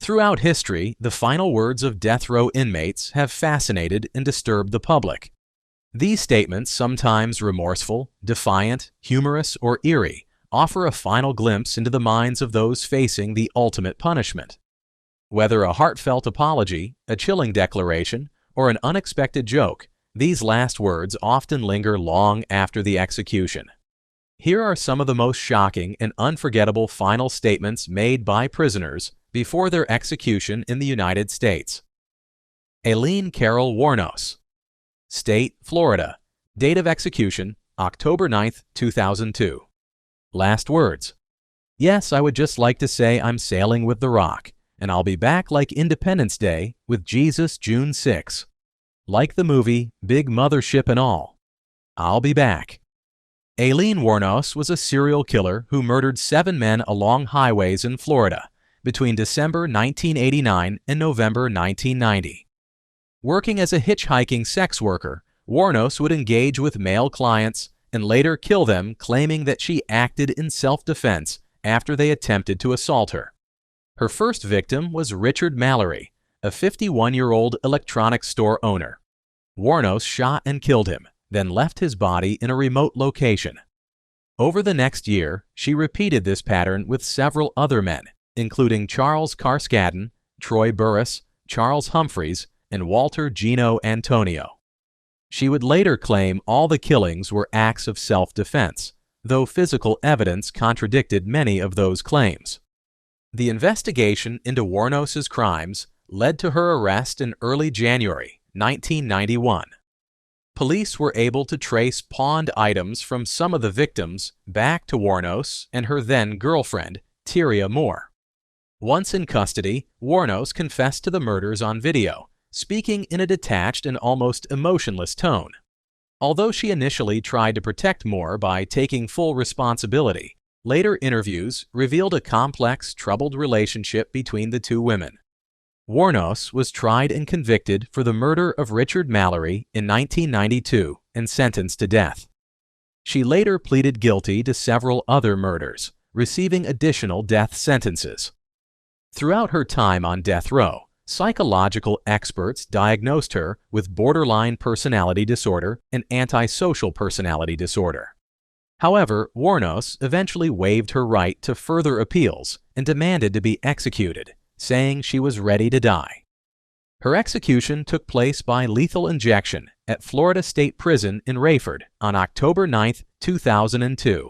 Throughout history, the final words of death row inmates have fascinated and disturbed the public. These statements, sometimes remorseful, defiant, humorous, or eerie, offer a final glimpse into the minds of those facing the ultimate punishment. Whether a heartfelt apology, a chilling declaration, or an unexpected joke, these last words often linger long after the execution. Here are some of the most shocking and unforgettable final statements made by prisoners before their execution in the United States. Aileen Carol Wuornos. State, Florida. Date of execution, October 9, 2002. Last words. Yes, I would just like to say I'm sailing with the Rock, and I'll be back like Independence Day with Jesus June 6. Like the movie, big mothership and all. I'll be back. Aileen Wuornos was a serial killer who murdered 7 men along highways in Florida between December 1989 and November 1990. Working as a hitchhiking sex worker, Wuornos would engage with male clients and later kill them, claiming that she acted in self-defense after they attempted to assault her. Her first victim was Richard Mallory, a 51-year-old electronics store owner. Wuornos shot and killed him, then left his body in a remote location. Over the next year, she repeated this pattern with several other men, including Charles Carskadden, Troy Burris, Charles Humphreys, and Walter Gino Antonio. She would later claim all the killings were acts of self-defense, though physical evidence contradicted many of those claims. The investigation into Wuornos's crimes led to her arrest in early January 1991. Police were able to trace pawned items from some of the victims back to Wuornos and her then-girlfriend, Tyria Moore. Once in custody, Wuornos confessed to the murders on video, speaking in a detached and almost emotionless tone. Although she initially tried to protect Moore by taking full responsibility, later interviews revealed a complex, troubled relationship between the two women. Wuornos was tried and convicted for the murder of Richard Mallory in 1992 and sentenced to death. She later pleaded guilty to several other murders, receiving additional death sentences. Throughout her time on death row, psychological experts diagnosed her with borderline personality disorder and antisocial personality disorder. However, Wuornos eventually waived her right to further appeals and demanded to be executed, saying she was ready to die. Her execution took place by lethal injection at Florida State Prison in Rayford on October 9, 2002.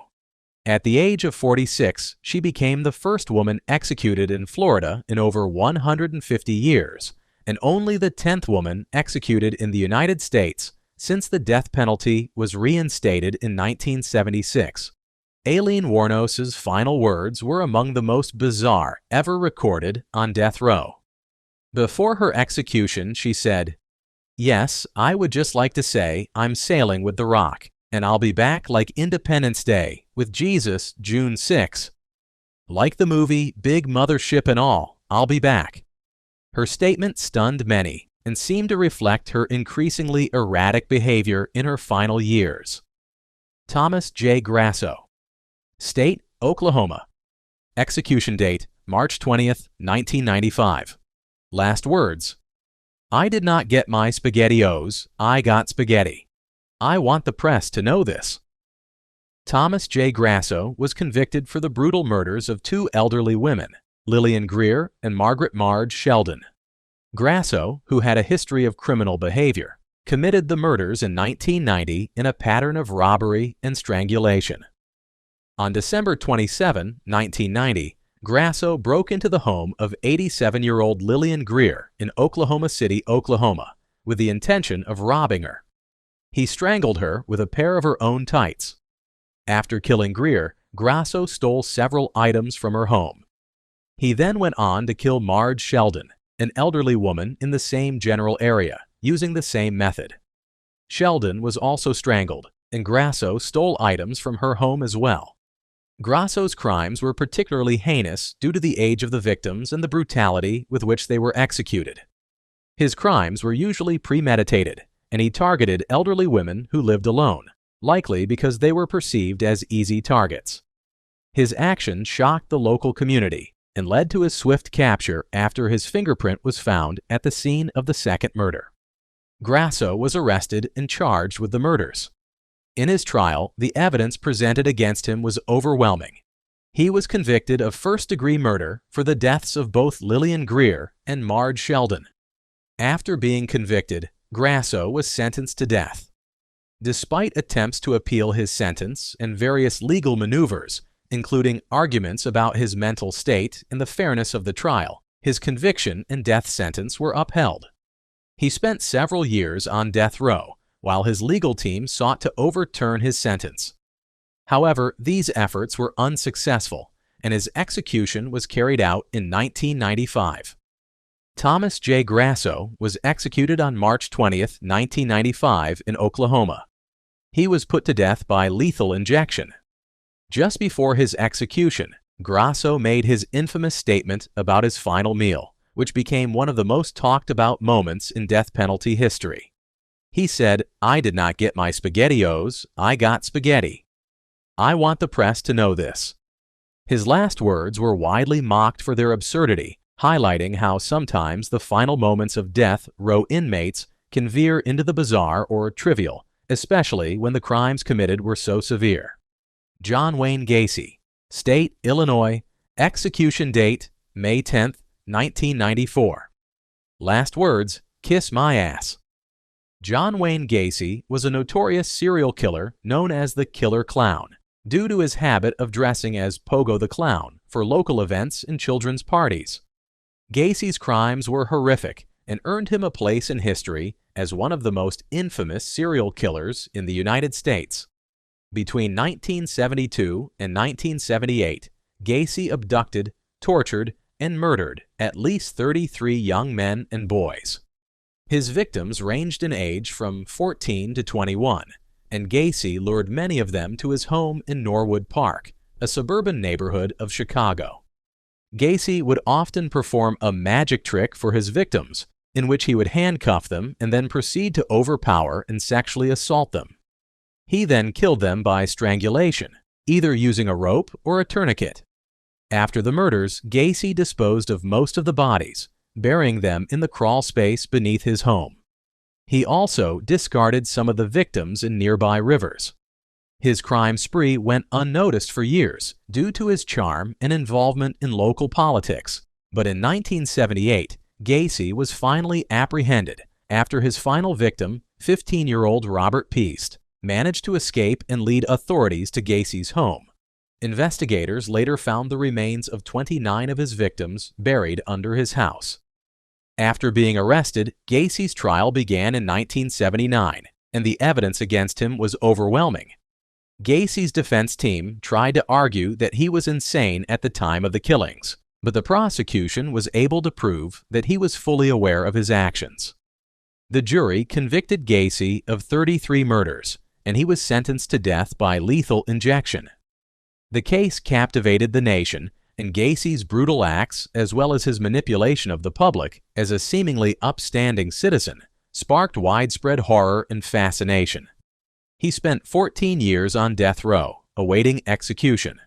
At the age of 46, she became the first woman executed in Florida in over 150 years, and only the 10th woman executed in the United States since the death penalty was reinstated in 1976. Aileen Wuornos's final words were among the most bizarre ever recorded on death row. Before her execution, she said, "Yes, I would just like to say I'm sailing with the Rock, and I'll be back like Independence Day with Jesus June 6. Like the movie, big mothership and all, I'll be back." Her statement stunned many and seemed to reflect her increasingly erratic behavior in her final years. Thomas J. Grasso. State, Oklahoma. Execution date, March 20th, 1995. Last words. I did not get my SpaghettiOs, I got spaghetti. I want the press to know this. Thomas J. Grasso was convicted for the brutal murders of 2 elderly women, Lillian Greer and Margaret Marge Sheldon. Grasso, who had a history of criminal behavior, committed the murders in 1990 in a pattern of robbery and strangulation. On December 27, 1990, Grasso broke into the home of 87-year-old Lillian Greer in Oklahoma City, Oklahoma, with the intention of robbing her. He strangled her with a pair of her own tights. After killing Greer, Grasso stole several items from her home. He then went on to kill Marge Sheldon, an elderly woman in the same general area, using the same method. Sheldon was also strangled, and Grasso stole items from her home as well. Grasso's crimes were particularly heinous due to the age of the victims and the brutality with which they were executed. His crimes were usually premeditated, and he targeted elderly women who lived alone, likely because they were perceived as easy targets. His actions shocked the local community, and led to his swift capture after his fingerprint was found at the scene of the second murder. Grasso was arrested and charged with the murders. In his trial, the evidence presented against him was overwhelming. He was convicted of first-degree murder for the deaths of both Lillian Greer and Marge Sheldon. After being convicted, Grasso was sentenced to death. Despite attempts to appeal his sentence and various legal maneuvers, including arguments about his mental state and the fairness of the trial, his conviction and death sentence were upheld. He spent several years on death row, while his legal team sought to overturn his sentence. However, these efforts were unsuccessful, and his execution was carried out in 1995. Thomas J. Grasso was executed on March 20, 1995 in Oklahoma. He was put to death by lethal injection. Just before his execution, Grasso made his infamous statement about his final meal, which became one of the most talked about moments in death penalty history. He said, "I did not get my SpaghettiOs, I got spaghetti. I want the press to know this." His last words were widely mocked for their absurdity, highlighting how sometimes the final moments of death row inmates can veer into the bizarre or trivial, especially when the crimes committed were so severe. John Wayne Gacy, State, Illinois, execution date, May 10, 1994. Last words, "Kiss my ass." John Wayne Gacy was a notorious serial killer known as the Killer Clown, due to his habit of dressing as Pogo the Clown for local events and children's parties. Gacy's crimes were horrific and earned him a place in history as one of the most infamous serial killers in the United States. Between 1972 and 1978, Gacy abducted, tortured, and murdered at least 33 young men and boys. His victims ranged in age from 14 to 21, and Gacy lured many of them to his home in Norwood Park, a suburban neighborhood of Chicago. Gacy would often perform a magic trick for his victims, in which he would handcuff them and then proceed to overpower and sexually assault them. He then killed them by strangulation, either using a rope or a tourniquet. After the murders, Gacy disposed of most of the bodies, burying them in the crawl space beneath his home. He also discarded some of the victims in nearby rivers. His crime spree went unnoticed for years due to his charm and involvement in local politics, but in 1978, Gacy was finally apprehended after his final victim, 15-year-old Robert Piest, managed to escape and lead authorities to Gacy's home. Investigators later found the remains of 29 of his victims buried under his house. After being arrested, Gacy's trial began in 1979, and the evidence against him was overwhelming. Gacy's defense team tried to argue that he was insane at the time of the killings, but the prosecution was able to prove that he was fully aware of his actions. The jury convicted Gacy of 33 murders, and he was sentenced to death by lethal injection. The case captivated the nation, and Gacy's brutal acts, as well as his manipulation of the public as a seemingly upstanding citizen, sparked widespread horror and fascination. He spent 14 years on death row, awaiting execution.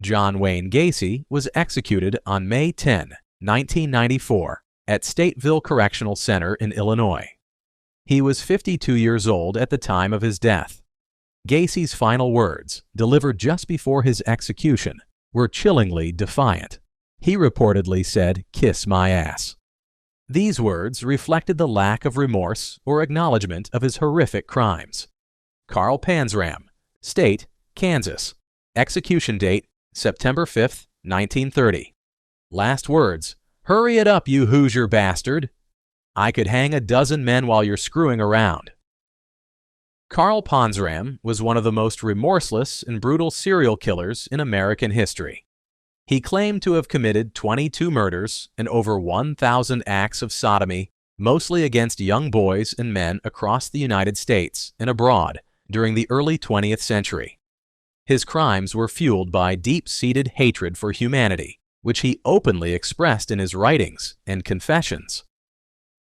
John Wayne Gacy was executed on May 10, 1994, at Stateville Correctional Center in Illinois. He was 52 years old at the time of his death. Gacy's final words, delivered just before his execution, were chillingly defiant. He reportedly said, "Kiss my ass." These words reflected the lack of remorse or acknowledgement of his horrific crimes. Carl Panzram, State, Kansas. Execution date, September 5, 1930. Last words, "Hurry it up, you Hoosier bastard. I could hang a dozen men while you're screwing around." Carl Panzram was one of the most remorseless and brutal serial killers in American history. He claimed to have committed 22 murders and over 1,000 acts of sodomy, mostly against young boys and men across the United States and abroad during the early 20th century. His crimes were fueled by deep-seated hatred for humanity, which he openly expressed in his writings and confessions.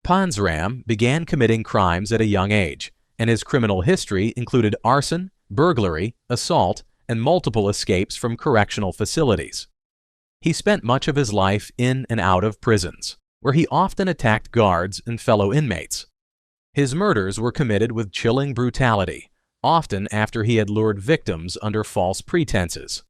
Panzram began committing crimes at a young age, and his criminal history included arson, burglary, assault, and multiple escapes from correctional facilities. He spent much of his life in and out of prisons, where he often attacked guards and fellow inmates. His murders were committed with chilling brutality, often after he had lured victims under false pretenses.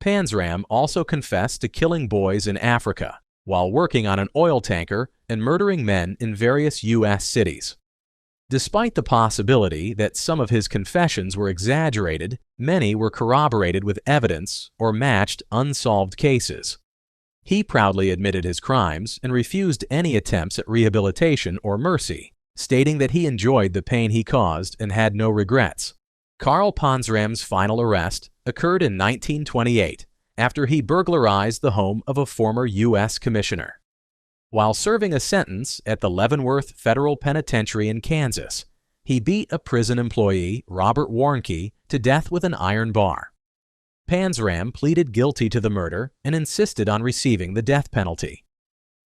Panzram also confessed to killing boys in Africa while working on an oil tanker and murdering men in various U.S. cities. Despite the possibility that some of his confessions were exaggerated, many were corroborated with evidence or matched unsolved cases. He proudly admitted his crimes and refused any attempts at rehabilitation or mercy, stating that he enjoyed the pain he caused and had no regrets. Karl Panzram's final arrest occurred in 1928 after he burglarized the home of a former U.S. commissioner. While serving a sentence at the Leavenworth Federal Penitentiary in Kansas, he beat a prison employee, Robert Warnke, to death with an iron bar. Panzram pleaded guilty to the murder and insisted on receiving the death penalty.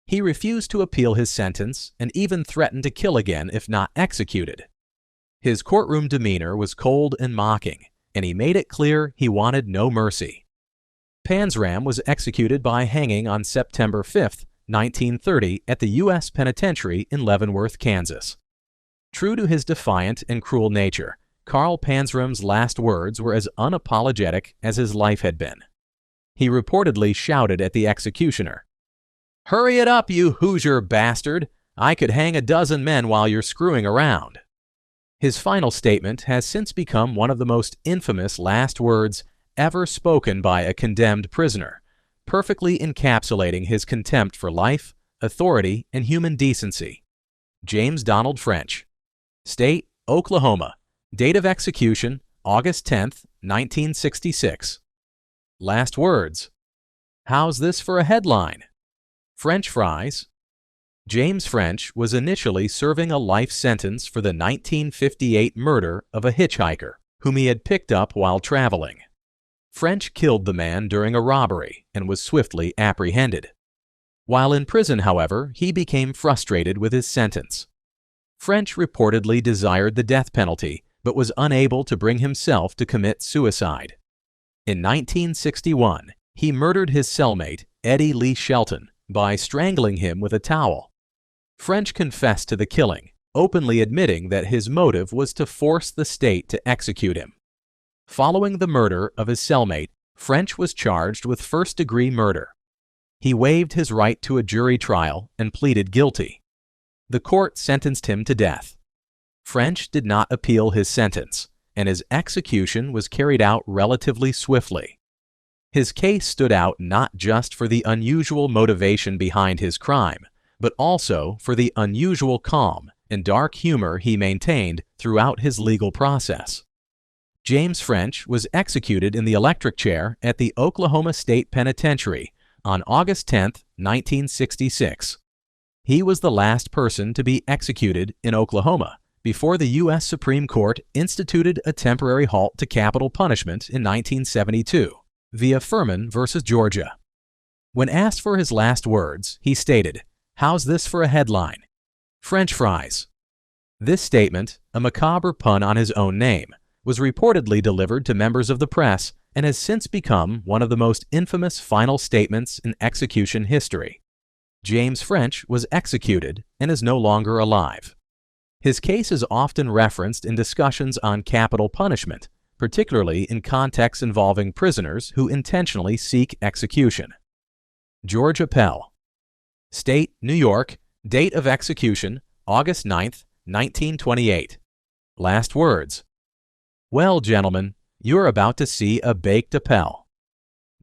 He refused to appeal his sentence and even threatened to kill again if not executed. His courtroom demeanor was cold and mocking, and he made it clear he wanted no mercy. Panzram was executed by hanging on September 5, 1930, at the U.S. Penitentiary in Leavenworth, Kansas. True to his defiant and cruel nature, Karl Panzram's last words were as unapologetic as his life had been. He reportedly shouted at the executioner, "Hurry it up, you Hoosier bastard! I could hang a dozen men while you're screwing around." His final statement has since become one of the most infamous last words ever spoken by a condemned prisoner, perfectly encapsulating his contempt for life, authority, and human decency. James Donald French. State, Oklahoma. Date of execution, August 10, 1966. Last words. How's this for a headline? French fries. James French was initially serving a life sentence for the 1958 murder of a hitchhiker whom he had picked up while traveling. French killed the man during a robbery and was swiftly apprehended. While in prison, however, he became frustrated with his sentence. French reportedly desired the death penalty but was unable to bring himself to commit suicide. In 1961, he murdered his cellmate, Eddie Lee Shelton, by strangling him with a towel. French confessed to the killing, openly admitting that his motive was to force the state to execute him. Following the murder of his cellmate, French was charged with first-degree murder. He waived his right to a jury trial and pleaded guilty. The court sentenced him to death. French did not appeal his sentence, and his execution was carried out relatively swiftly. His case stood out not just for the unusual motivation behind his crime, but also for the unusual calm and dark humor he maintained throughout his legal process. James French was executed in the electric chair at the Oklahoma State Penitentiary on August 10, 1966. He was the last person to be executed in Oklahoma before the U.S. Supreme Court instituted a temporary halt to capital punishment in 1972 via Furman v. Georgia. When asked for his last words, he stated, "How's this for a headline? French fries." This statement, a macabre pun on his own name, was reportedly delivered to members of the press and has since become one of the most infamous final statements in execution history. James French was executed and is no longer alive. His case is often referenced in discussions on capital punishment, particularly in contexts involving prisoners who intentionally seek execution. George Appel. State, New York. Date of execution, August 9, 1928. Last words. Well, gentlemen, you're about to see a baked Appel.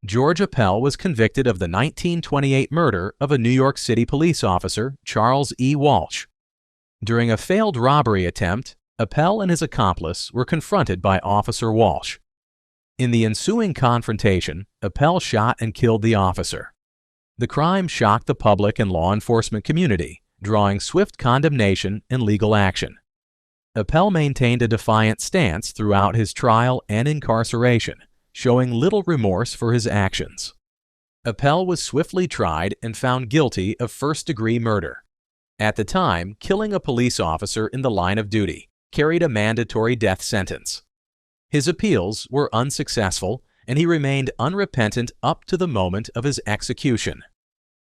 George Appel was convicted of the 1928 murder of a New York City police officer, Charles E. Walsh. During a failed robbery attempt, Appel and his accomplice were confronted by Officer Walsh. In the ensuing confrontation, Appel shot and killed the officer. The crime shocked the public and law enforcement community, drawing swift condemnation and legal action. Appel maintained a defiant stance throughout his trial and incarceration, showing little remorse for his actions. Appel was swiftly tried and found guilty of first-degree murder. At the time, killing a police officer in the line of duty carried a mandatory death sentence. His appeals were unsuccessful, and he remained unrepentant up to the moment of his execution.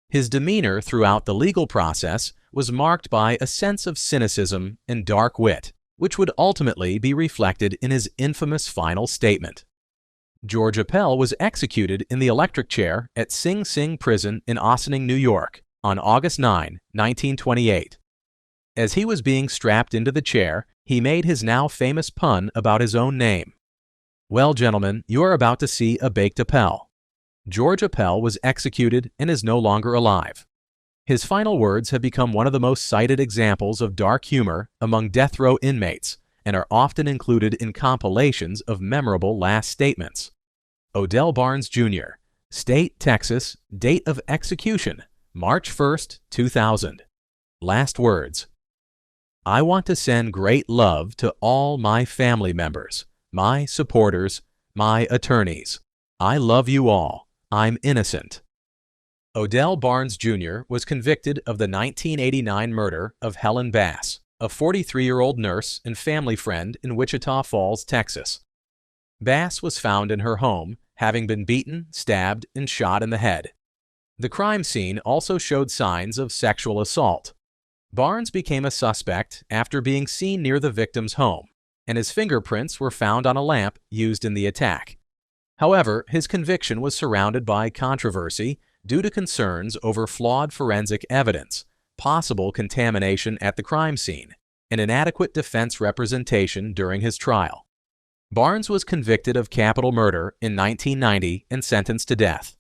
His demeanor throughout the legal process was marked by a sense of cynicism and dark wit, which would ultimately be reflected in his infamous final statement. George Appel was executed in the electric chair at Sing Sing Prison in Ossining, New York, on August 9, 1928. As he was being strapped into the chair, he made his now famous pun about his own name. "Well, gentlemen, you are about to see a baked Appel." George Appel was executed and is no longer alive. His final words have become one of the most cited examples of dark humor among death row inmates and are often included in compilations of memorable last statements. Odell Barnes, Jr., State, Texas, date of execution, March 1, 2000. Last words: "I want to send great love to all my family members, my supporters, my attorneys. I love you all. I'm innocent." Odell Barnes, Jr. was convicted of the 1989 murder of Helen Bass, a 43-year-old nurse and family friend in Wichita Falls, Texas. Bass was found in her home, having been beaten, stabbed, and shot in the head. The crime scene also showed signs of sexual assault. Barnes became a suspect after being seen near the victim's home, and his fingerprints were found on a lamp used in the attack. However, his conviction was surrounded by controversy due to concerns over flawed forensic evidence, possible contamination at the crime scene, and inadequate defense representation during his trial. Barnes was convicted of capital murder in 1990 and sentenced to death.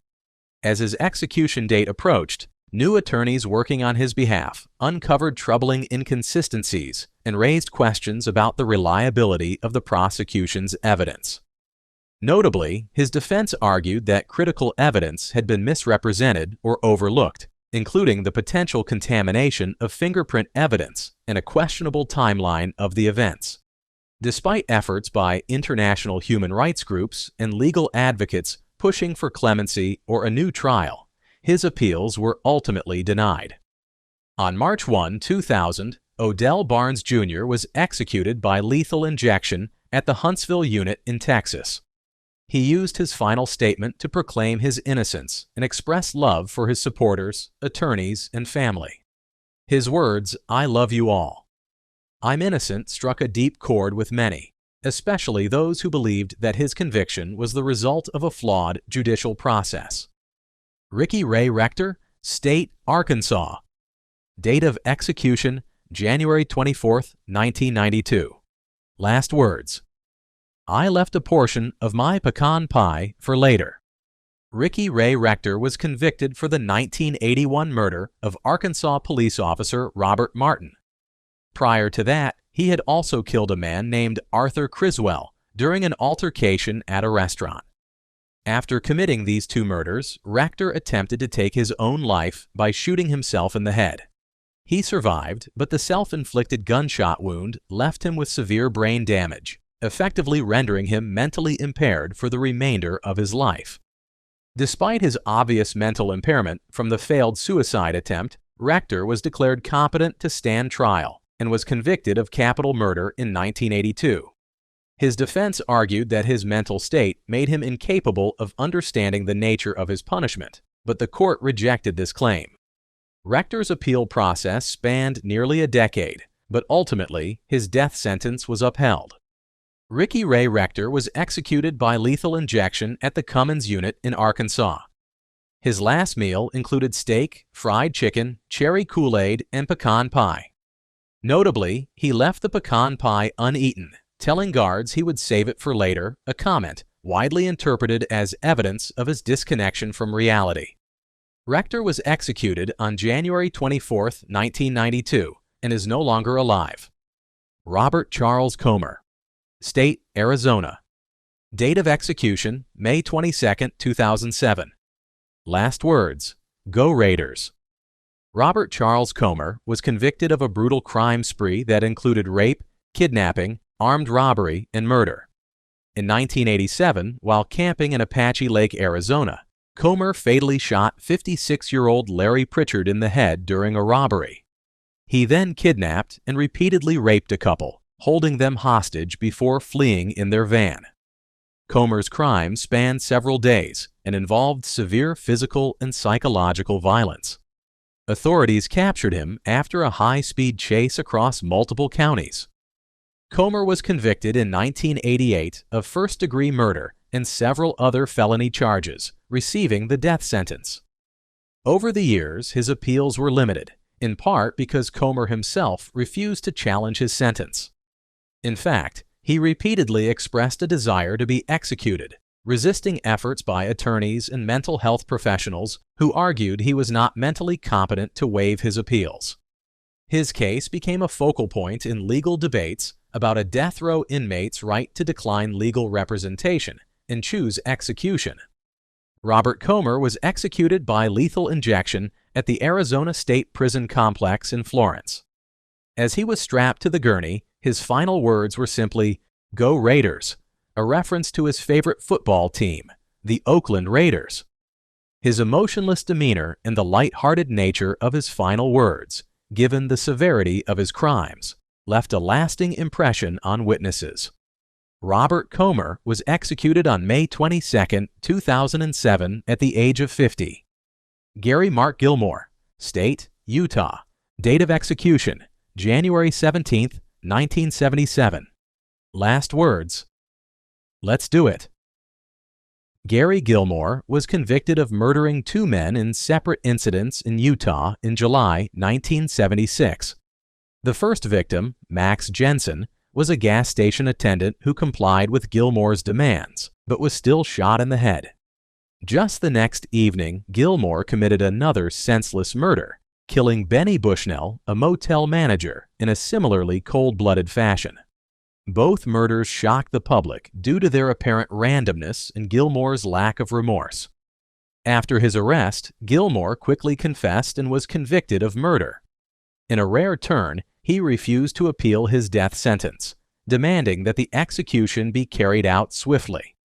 As his execution date approached, new attorneys working on his behalf uncovered troubling inconsistencies and raised questions about the reliability of the prosecution's evidence. Notably, his defense argued that critical evidence had been misrepresented or overlooked, including the potential contamination of fingerprint evidence and a questionable timeline of the events. Despite efforts by international human rights groups and legal advocates pushing for clemency or a new trial, his appeals were ultimately denied. On March 1, 2000, Odell Barnes, Jr. was executed by lethal injection at the Huntsville unit in Texas. He used his final statement to proclaim his innocence and express love for his supporters, attorneys, and family. His words, "I love you all. I'm innocent," struck a deep chord with many, especially those who believed that his conviction was the result of a flawed judicial process. Ricky Ray Rector, State, Arkansas. Date of execution, January 24, 1992. Last words: "I left a portion of my pecan pie for later." Ricky Ray Rector was convicted for the 1981 murder of Arkansas police officer Robert Martin. Prior to that, he had also killed a man named Arthur Criswell during an altercation at a restaurant. After committing these two murders, Rector attempted to take his own life by shooting himself in the head. He survived, but the self-inflicted gunshot wound left him with severe brain damage, effectively rendering him mentally impaired for the remainder of his life. Despite his obvious mental impairment from the failed suicide attempt, Rector was declared competent to stand trial and was convicted of capital murder in 1982. His defense argued that his mental state made him incapable of understanding the nature of his punishment, but the court rejected this claim. Rector's appeal process spanned nearly a decade, but ultimately his death sentence was upheld. Ricky Ray Rector was executed by lethal injection at the Cummins unit in Arkansas. His last meal included steak, fried chicken, cherry Kool-Aid, and pecan pie. Notably, he left the pecan pie uneaten, telling guards he would save it for later, a comment widely interpreted as evidence of his disconnection from reality. Rector was executed on January 24, 1992, and is no longer alive. Robert Charles Comer. State, Arizona. Date of execution, May 22, 2007. Last words: "Go Raiders." Robert Charles Comer was convicted of a brutal crime spree that included rape, kidnapping, armed robbery, and murder. In 1987, while camping in Apache Lake, Arizona, Comer fatally shot 56-year-old Larry Pritchard in the head during a robbery. He then kidnapped and repeatedly raped a couple, holding them hostage before fleeing in their van. Comer's crime spanned several days and involved severe physical and psychological violence. Authorities captured him after a high-speed chase across multiple counties. Comer was convicted in 1988 of first-degree murder and several other felony charges, receiving the death sentence. Over the years, his appeals were limited, in part because Comer himself refused to challenge his sentence. In fact, he repeatedly expressed a desire to be executed, resisting efforts by attorneys and mental health professionals who argued he was not mentally competent to waive his appeals. His case became a focal point in legal debates about a death row inmate's right to decline legal representation and choose execution. Robert Comer was executed by lethal injection at the Arizona State Prison Complex in Florence. As he was strapped to the gurney, his final words were simply, "Go Raiders," a reference to his favorite football team, the Oakland Raiders. His emotionless demeanor and the light-hearted nature of his final words, given the severity of his crimes, left a lasting impression on witnesses. Robert Comer was executed on May 22, 2007 at the age of 50. Gary Mark Gilmore, State, Utah. Date of execution, January 17, 1977. Last words, "Let's do it." Gary Gilmore was convicted of murdering two men in separate incidents in Utah in July 1976. The first victim, Max Jensen, was a gas station attendant who complied with Gilmore's demands, but was still shot in the head. Just the next evening, Gilmore committed another senseless murder, killing Benny Bushnell, a motel manager, in a similarly cold-blooded fashion. Both murders shocked the public due to their apparent randomness and Gilmore's lack of remorse. After his arrest, Gilmore quickly confessed and was convicted of murder. In a rare turn, he refused to appeal his death sentence, demanding that the execution be carried out swiftly.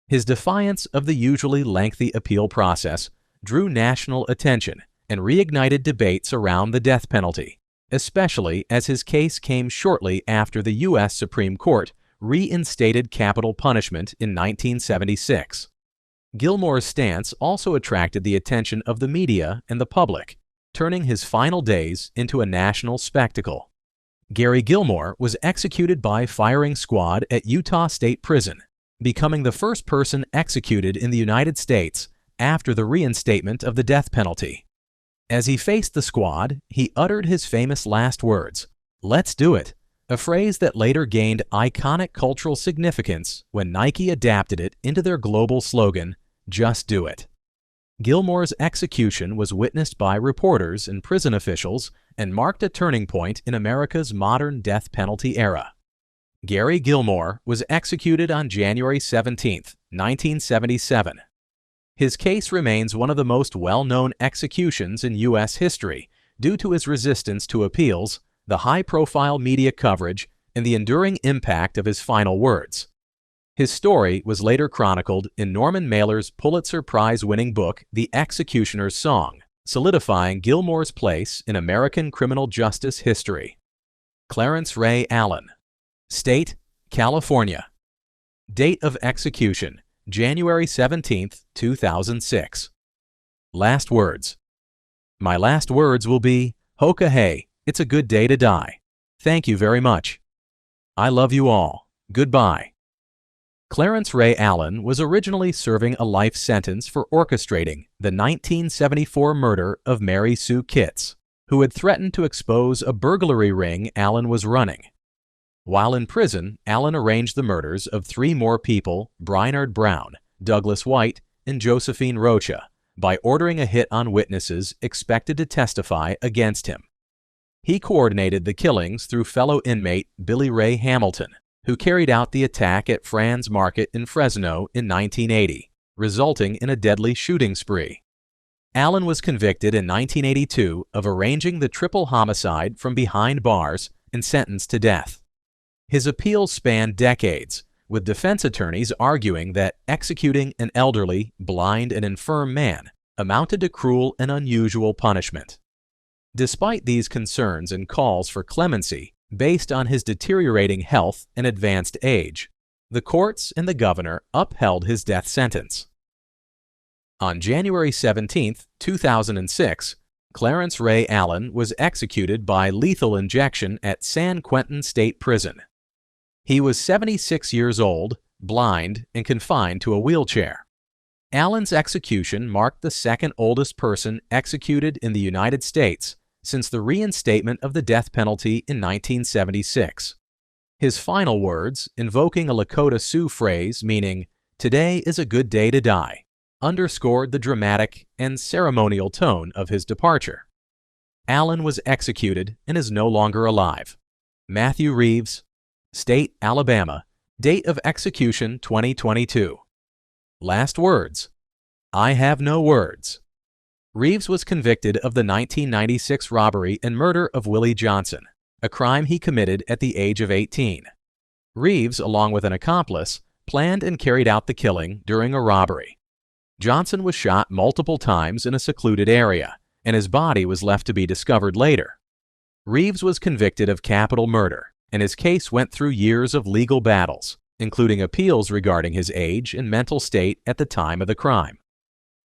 His defiance of the usually lengthy appeal process drew national attention and reignited debates around the death penalty, especially as his case came shortly after the U.S. Supreme Court reinstated capital punishment in 1976. Gilmore's stance also attracted the attention of the media and the public, turning his final days into a national spectacle. Gary Gilmore was executed by firing squad at Utah State Prison, becoming the first person executed in the United States after the reinstatement of the death penalty. As he faced the squad, he uttered his famous last words, "Let's do it," a phrase that later gained iconic cultural significance when Nike adapted it into their global slogan, "Just do it." Gilmore's execution was witnessed by reporters and prison officials and marked a turning point in America's modern death penalty era. Gary Gilmore was executed on January 17, 1977. His case remains one of the most well-known executions in U.S. history due to his resistance to appeals, the high-profile media coverage, and the enduring impact of his final words. His story was later chronicled in Norman Mailer's Pulitzer Prize-winning book, The Executioner's Song, solidifying Gilmore's place in American criminal justice history. Clarence Ray Allen, State, California. Date of execution, January 17, 2006. Last words. My last words will be, "Hoka hey, it's a good day to die. Thank you very much. I love you all. Goodbye." Clarence Ray Allen was originally serving a life sentence for orchestrating the 1974 murder of Mary Sue Kitts, who had threatened to expose a burglary ring Allen was running. While in prison, Allen arranged the murders of three more people, Brainerd Brown, Douglas White, and Josephine Rocha, by ordering a hit on witnesses expected to testify against him. He coordinated the killings through fellow inmate Billy Ray Hamilton, who carried out the attack at Franz Market in Fresno in 1980, resulting in a deadly shooting spree. Allen was convicted in 1982 of arranging the triple homicide from behind bars and sentenced to death. His appeals spanned decades, with defense attorneys arguing that executing an elderly, blind, and infirm man amounted to cruel and unusual punishment. Despite these concerns and calls for clemency based on his deteriorating health and advanced age, The courts and the governor upheld his death sentence. On January 17, 2006, Clarence Ray Allen was executed by lethal injection at San Quentin State Prison. He was 76 years old, blind, and confined to a wheelchair. Allen's execution marked the second oldest person executed in the United States since the reinstatement of the death penalty in 1976. His final words, invoking a Lakota Sioux phrase meaning, "Today is a good day to die," underscored the dramatic and ceremonial tone of his departure. Allen was executed and is no longer alive. Matthew Reeves, State, Alabama, date of execution 2022. Last words: I have no words. Reeves was convicted of the 1996 robbery and murder of Willie Johnson, a crime he committed at the age of 18. Reeves, along with an accomplice, planned and carried out the killing during a robbery. Johnson was shot multiple times in a secluded area, and his body was left to be discovered later. Reeves was convicted of capital murder, and his case went through years of legal battles, including appeals regarding his age and mental state at the time of the crime.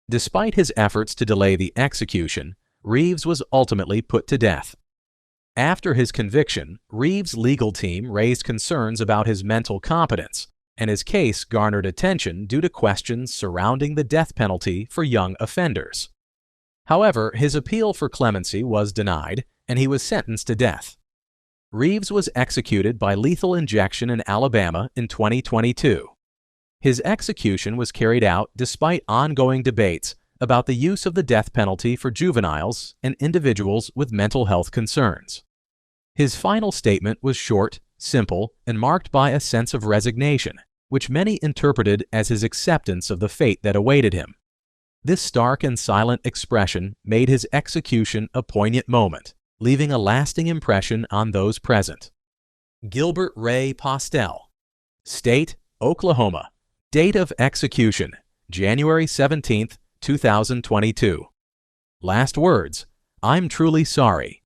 Despite his efforts to delay the execution, Reeves was ultimately put to death. After his conviction, Reeves' legal team raised concerns about his mental competence, and his case garnered attention due to questions surrounding the death penalty for young offenders. However, his appeal for clemency was denied, and he was sentenced to death. Reeves was executed by lethal injection in Alabama in 2022. His execution was carried out despite ongoing debates about the use of the death penalty for juveniles and individuals with mental health concerns. His final statement was short, simple, and marked by a sense of resignation, which many interpreted as his acceptance of the fate that awaited him. This stark and silent expression made his execution a poignant moment, leaving a lasting impression on those present. Gilbert Ray Postel, State, Oklahoma, date of execution, January 17, 2022. Last words: I'm truly sorry.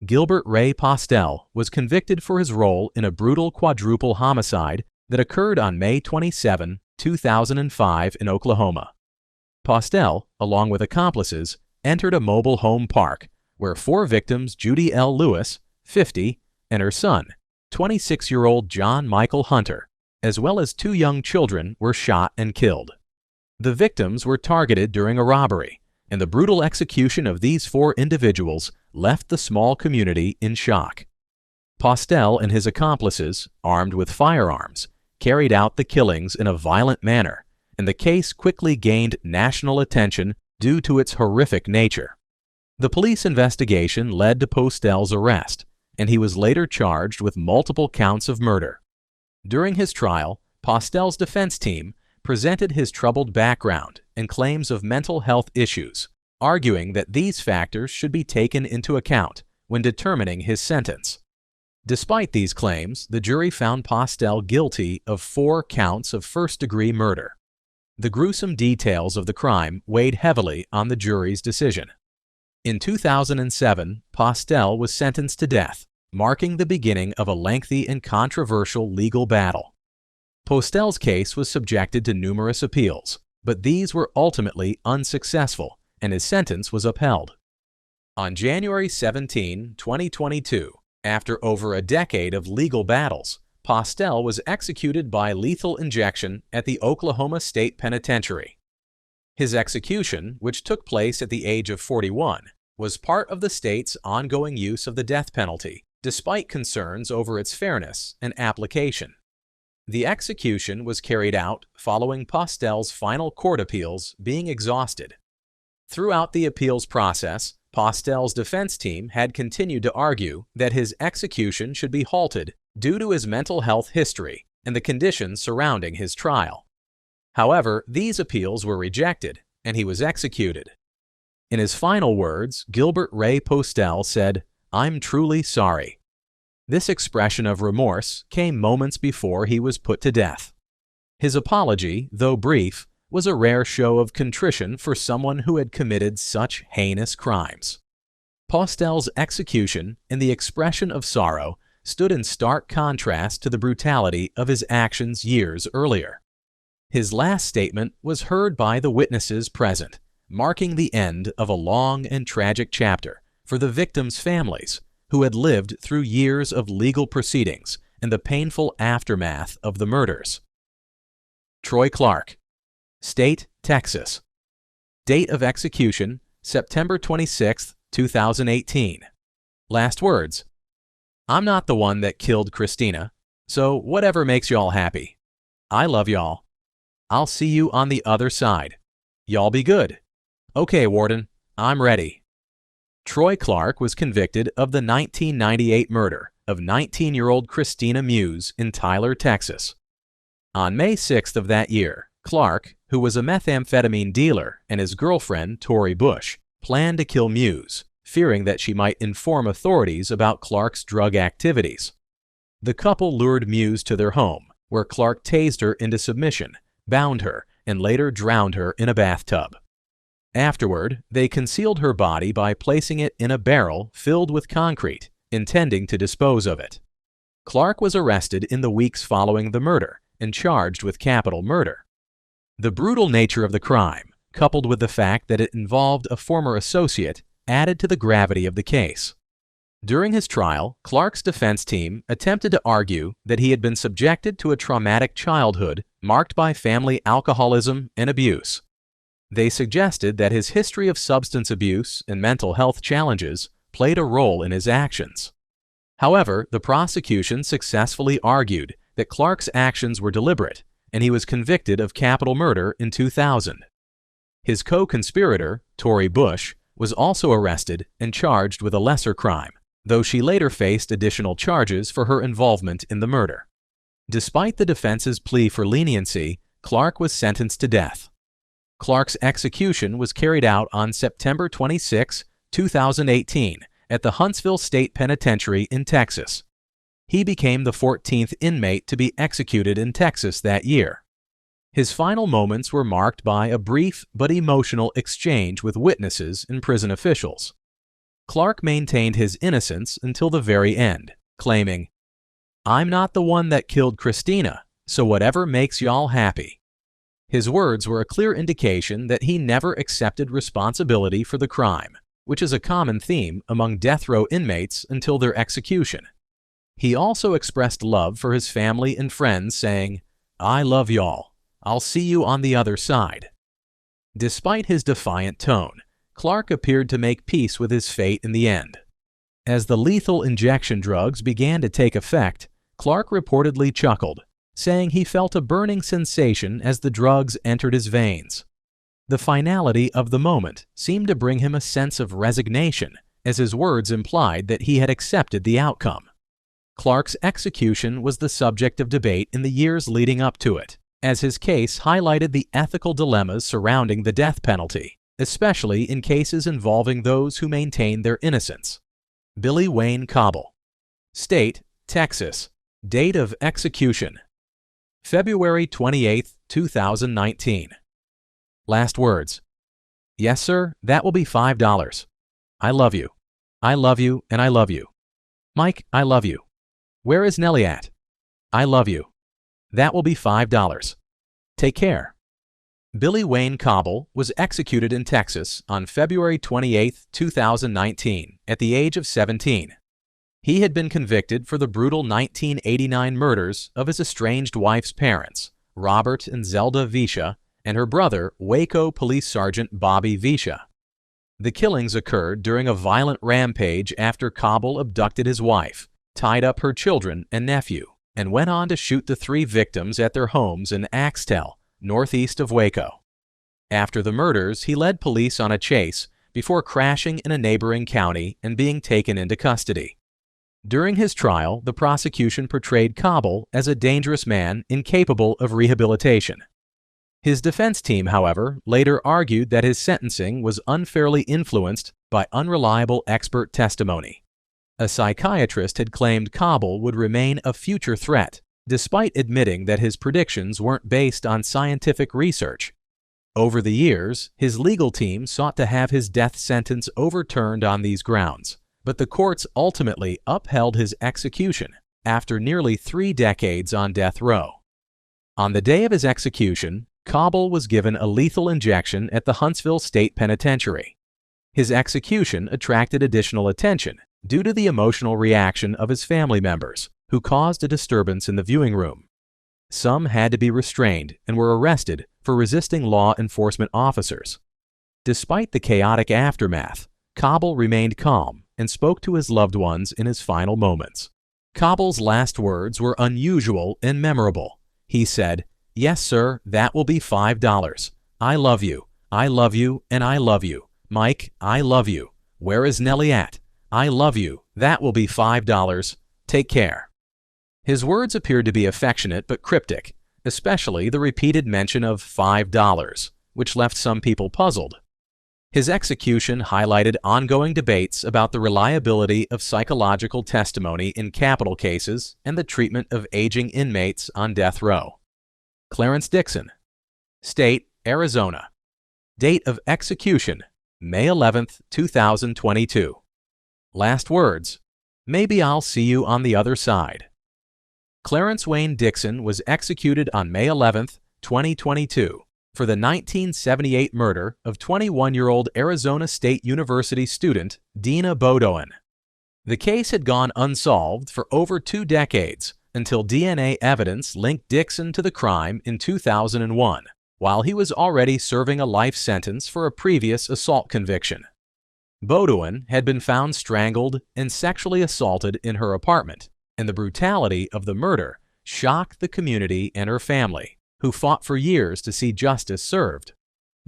Gilbert Ray Postel was convicted for his role in a brutal quadruple homicide that occurred on May 27, 2005 in Oklahoma. Postel, along with accomplices, entered a mobile home park where four victims, Judy L. Lewis, 50, and her son, 26-year-old John Michael Hunter, as well as two young children, were shot and killed. The victims were targeted during a robbery, and the brutal execution of these four individuals left the small community in shock. Postel and his accomplices, armed with firearms, carried out the killings in a violent manner, and the case quickly gained national attention due to its horrific nature. The police investigation led to Postel's arrest, and he was later charged with multiple counts of murder. During his trial, Postel's defense team presented his troubled background and claims of mental health issues, arguing that these factors should be taken into account when determining his sentence. Despite these claims, the jury found Postel guilty of 4 counts of first-degree murder. The gruesome details of the crime weighed heavily on the jury's decision. In 2007, Postel was sentenced to death, marking the beginning of a lengthy and controversial legal battle. Postel's case was subjected to numerous appeals, but these were ultimately unsuccessful, and his sentence was upheld. On January 17, 2022, after over a decade of legal battles, Postel was executed by lethal injection at the Oklahoma State Penitentiary. His execution, which took place at the age of 41, was part of the state's ongoing use of the death penalty, despite concerns over its fairness and application. The execution was carried out following Postel's final court appeals being exhausted. Throughout the appeals process, Postel's defense team had continued to argue that his execution should be halted due to his mental health history and the conditions surrounding his trial. However, these appeals were rejected, and he was executed. In his final words, Gilbert Ray Postel said, "I'm truly sorry." This expression of remorse came moments before he was put to death. His apology, though brief, was a rare show of contrition for someone who had committed such heinous crimes. Postel's execution and the expression of sorrow stood in stark contrast to the brutality of his actions years earlier. His last statement was heard by the witnesses present, marking the end of a long and tragic chapter for the victims' families who had lived through years of legal proceedings and the painful aftermath of the murders. Troy Clark. State, Texas. Date of execution, September 26, 2018. Last words: I'm not the one that killed Christina, so whatever makes y'all happy. I love y'all. I'll see you on the other side. Y'all be good. Okay, Warden, I'm ready. Troy Clark was convicted of the 1998 murder of 19-year-old Christina Muse in Tyler, Texas. On May 6th of that year, Clark, who was a methamphetamine dealer, and his girlfriend, Tori Bush, planned to kill Muse, fearing that she might inform authorities about Clark's drug activities. The couple lured Muse to their home, where Clark tased her into submission, bound her, and later drowned her in a bathtub. Afterward, they concealed her body by placing it in a barrel filled with concrete, intending to dispose of it. Clark was arrested in the weeks following the murder and charged with capital murder. The brutal nature of the crime, coupled with the fact that it involved a former associate, added to the gravity of the case. During his trial, Clark's defense team attempted to argue that he had been subjected to a traumatic childhood marked by family alcoholism and abuse. They suggested that his history of substance abuse and mental health challenges played a role in his actions. However, the prosecution successfully argued that Clark's actions were deliberate, and he was convicted of capital murder in 2000. His co-conspirator, Tori Bush, was also arrested and charged with a lesser crime, though she later faced additional charges for her involvement in the murder. Despite the defense's plea for leniency, Clark was sentenced to death. Clark's execution was carried out on September 26, 2018, at the Huntsville State Penitentiary in Texas. He became the 14th inmate to be executed in Texas that year. His final moments were marked by a brief but emotional exchange with witnesses and prison officials. Clark maintained his innocence until the very end, claiming, "I'm not the one that killed Christina, so whatever makes y'all happy." His words were a clear indication that he never accepted responsibility for the crime, which is a common theme among death row inmates until their execution. He also expressed love for his family and friends, saying, "I love y'all. I'll see you on the other side." Despite his defiant tone, Clark appeared to make peace with his fate in the end. As the lethal injection drugs began to take effect, Clark reportedly chuckled, saying he felt a burning sensation as the drugs entered his veins. The finality of the moment seemed to bring him a sense of resignation, as his words implied that he had accepted the outcome. Clark's execution was the subject of debate in the years leading up to it, as his case highlighted the ethical dilemmas surrounding the death penalty, especially in cases involving those who maintain their innocence. Billy Wayne Cobble. State, Texas. Date of execution, February 28, 2019. Last words: "Yes, sir, that will be $5. I love you. I love you and I love you. Mike, I love you. Where is Nellie at? I love you. That will be $5. Take care." Billy Wayne Cobble was executed in Texas on February 28, 2019, at the age of 17. He had been convicted for the brutal 1989 murders of his estranged wife's parents, Robert and Zelda Visha, and her brother, Waco Police Sergeant Bobby Visha. The killings occurred during a violent rampage after Cobble abducted his wife, tied up her children and nephew, and went on to shoot the 3 victims at their homes in Axtell, northeast of Waco. After the murders, he led police on a chase before crashing in a neighboring county and being taken into custody. During his trial, the prosecution portrayed Cobble as a dangerous man incapable of rehabilitation. His defense team, however, later argued that his sentencing was unfairly influenced by unreliable expert testimony. A psychiatrist had claimed Cobble would remain a future threat, despite admitting that his predictions weren't based on scientific research. Over the years, his legal team sought to have his death sentence overturned on these grounds, but the courts ultimately upheld his execution after nearly 3 decades on death row. On the day of his execution, Kabul was given a lethal injection at the Huntsville State Penitentiary. His execution attracted additional attention due to the emotional reaction of his family members, who caused a disturbance in the viewing room. Some had to be restrained and were arrested for resisting law enforcement officers. Despite the chaotic aftermath, Kabul remained calm and spoke to his loved ones in his final moments. Kabul's last words were unusual and memorable. He said, "Yes, sir, that will be $5. I love you, and I love you. Mike, I love you. Where is Nellie at? I love you. That will be $5. Take care." His words appeared to be affectionate but cryptic, especially the repeated mention of $5, which left some people puzzled. His execution highlighted ongoing debates about the reliability of psychological testimony in capital cases and the treatment of aging inmates on death row. Clarence Dixon. State, Arizona. Date of execution, May 11, 2022. Last words, "Maybe I'll see you on the other side." Clarence Wayne Dixon was executed on May 11, 2022, for the 1978 murder of 21-year-old Arizona State University student Dina Bodoin. The case had gone unsolved for over 2 decades until DNA evidence linked Dixon to the crime in 2001, while he was already serving a life sentence for a previous assault conviction. Bodoin had been found strangled and sexually assaulted in her apartment, and the brutality of the murder shocked the community and her family, who fought for years to see justice served.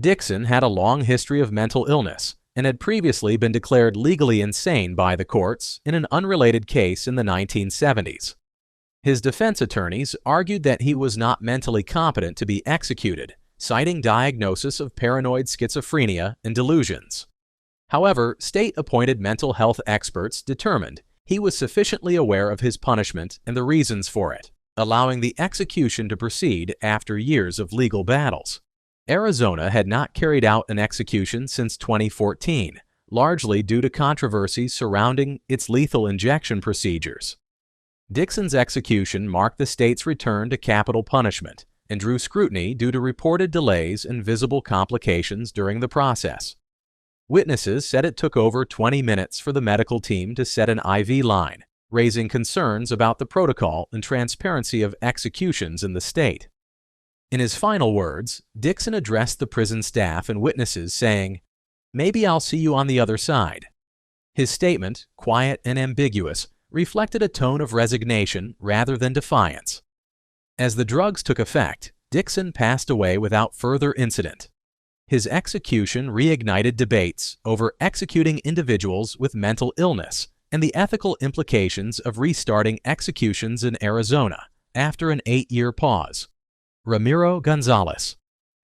Dixon had a long history of mental illness and had previously been declared legally insane by the courts in an unrelated case in the 1970s. His defense attorneys argued that he was not mentally competent to be executed, citing diagnosis of paranoid schizophrenia and delusions. However, state-appointed mental health experts determined he was sufficiently aware of his punishment and the reasons for it, allowing the execution to proceed after years of legal battles. Arizona had not carried out an execution since 2014, largely due to controversies surrounding its lethal injection procedures. Dixon's execution marked the state's return to capital punishment and drew scrutiny due to reported delays and visible complications during the process. Witnesses said it took over 20 minutes for the medical team to set an IV line, raising concerns about the protocol and transparency of executions in the state. In his final words, Dixon addressed the prison staff and witnesses saying, "Maybe I'll see you on the other side." His statement, quiet and ambiguous, reflected a tone of resignation rather than defiance. As the drugs took effect, Dixon passed away without further incident. His execution reignited debates over executing individuals with mental illness and the ethical implications of restarting executions in Arizona after an 8-year pause. Ramiro Gonzalez.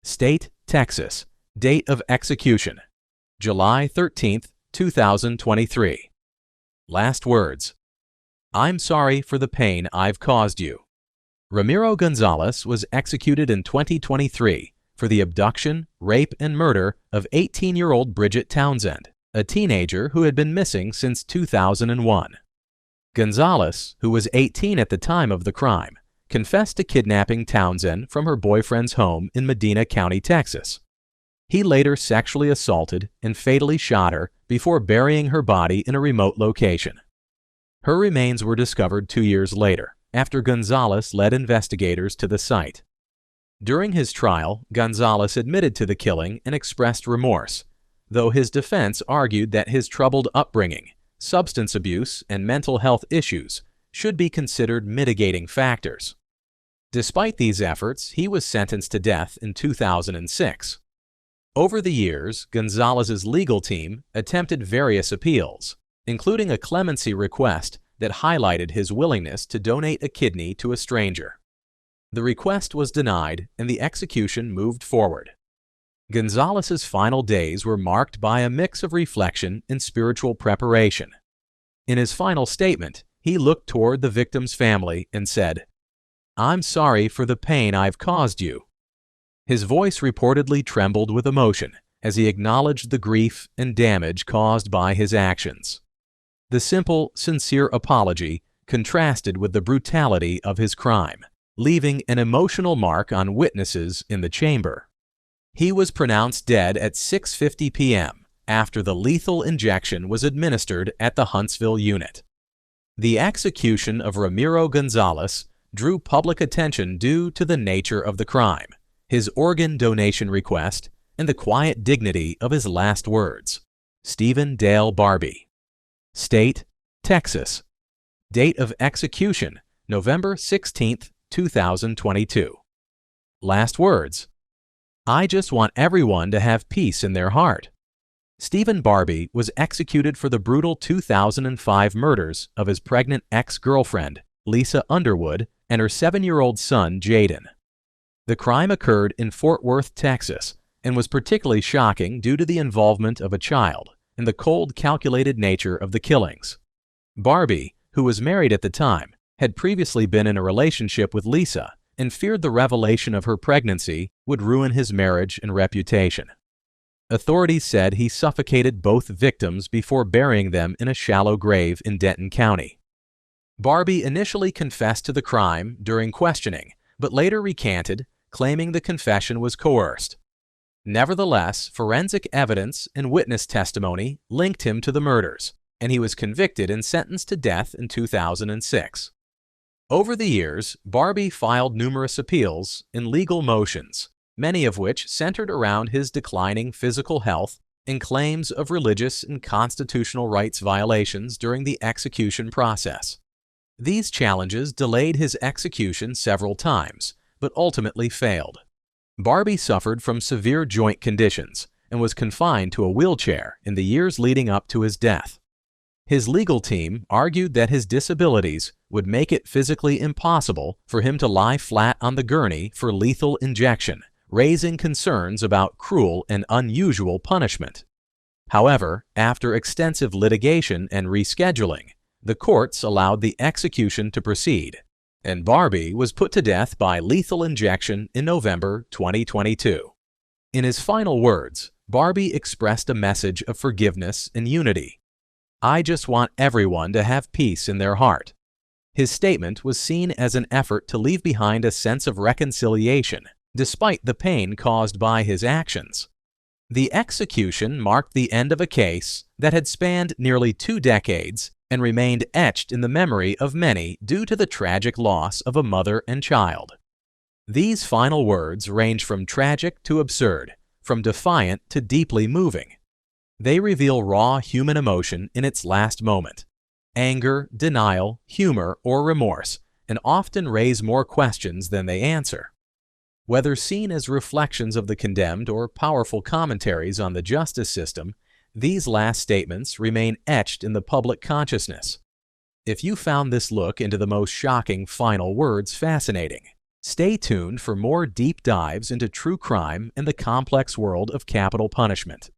State, Texas. Date of execution, July 13, 2023. Last words, "I'm sorry for the pain I've caused you." Ramiro Gonzalez was executed in 2023 for the abduction, rape, and murder of 18-year-old Bridget Townsend, a teenager who had been missing since 2001. Gonzalez, who was 18 at the time of the crime, confessed to kidnapping Townsend from her boyfriend's home in Medina County, Texas. He later sexually assaulted and fatally shot her before burying her body in a remote location. Her remains were discovered 2 years later, after Gonzalez led investigators to the site. During his trial, Gonzalez admitted to the killing and expressed remorse, though his defense argued that his troubled upbringing, substance abuse, and mental health issues should be considered mitigating factors. Despite these efforts, he was sentenced to death in 2006. Over the years, Gonzalez's legal team attempted various appeals, including a clemency request that highlighted his willingness to donate a kidney to a stranger. The request was denied and the execution moved forward. Gonzalez's final days were marked by a mix of reflection and spiritual preparation. In his final statement, he looked toward the victim's family and said, "I'm sorry for the pain I've caused you." His voice reportedly trembled with emotion as he acknowledged the grief and damage caused by his actions. The simple, sincere apology contrasted with the brutality of his crime, leaving an emotional mark on witnesses in the chamber. He was pronounced dead at 6:50 p.m. after the lethal injection was administered at the Huntsville unit. The execution of Ramiro Gonzalez drew public attention due to the nature of the crime, his organ donation request, and the quiet dignity of his last words. Stephen Dale Barbee. State, Texas. Date of execution, November 16, 2022. Last words: I just want everyone to have peace in their heart. Stephen Barbee was executed for the brutal 2005 murders of his pregnant ex-girlfriend, Lisa Underwood, and her 7-year-old son, Jaden. The crime occurred in Fort Worth, Texas, and was particularly shocking due to the involvement of a child and the cold, calculated nature of the killings. Barbee, who was married at the time, had previously been in a relationship with Lisa and feared the revelation of her pregnancy would ruin his marriage and reputation. Authorities said he suffocated both victims before burying them in a shallow grave in Denton County. Barbee initially confessed to the crime during questioning, but later recanted, claiming the confession was coerced. Nevertheless, forensic evidence and witness testimony linked him to the murders, and he was convicted and sentenced to death in 2006. Over the years, Barbee filed numerous appeals and legal motions, many of which centered around his declining physical health and claims of religious and constitutional rights violations during the execution process. These challenges delayed his execution several times, but ultimately failed. Barbee suffered from severe joint conditions and was confined to a wheelchair in the years leading up to his death. His legal team argued that his disabilities would make it physically impossible for him to lie flat on the gurney for lethal injection, raising concerns about cruel and unusual punishment. However, after extensive litigation and rescheduling, the courts allowed the execution to proceed, and Barbee was put to death by lethal injection in November 2022. In his final words, Barbee expressed a message of forgiveness and unity. I just want everyone to have peace in their heart. His statement was seen as an effort to leave behind a sense of reconciliation, despite the pain caused by his actions. The execution marked the end of a case that had spanned nearly 2 decades and remained etched in the memory of many due to the tragic loss of a mother and child. These final words range from tragic to absurd, from defiant to deeply moving. They reveal raw human emotion in its last moment: anger, denial, humor, or remorse, and often raise more questions than they answer. Whether seen as reflections of the condemned or powerful commentaries on the justice system, these last statements remain etched in the public consciousness. If you found this look into the most shocking final words fascinating, stay tuned for more deep dives into true crime and the complex world of capital punishment.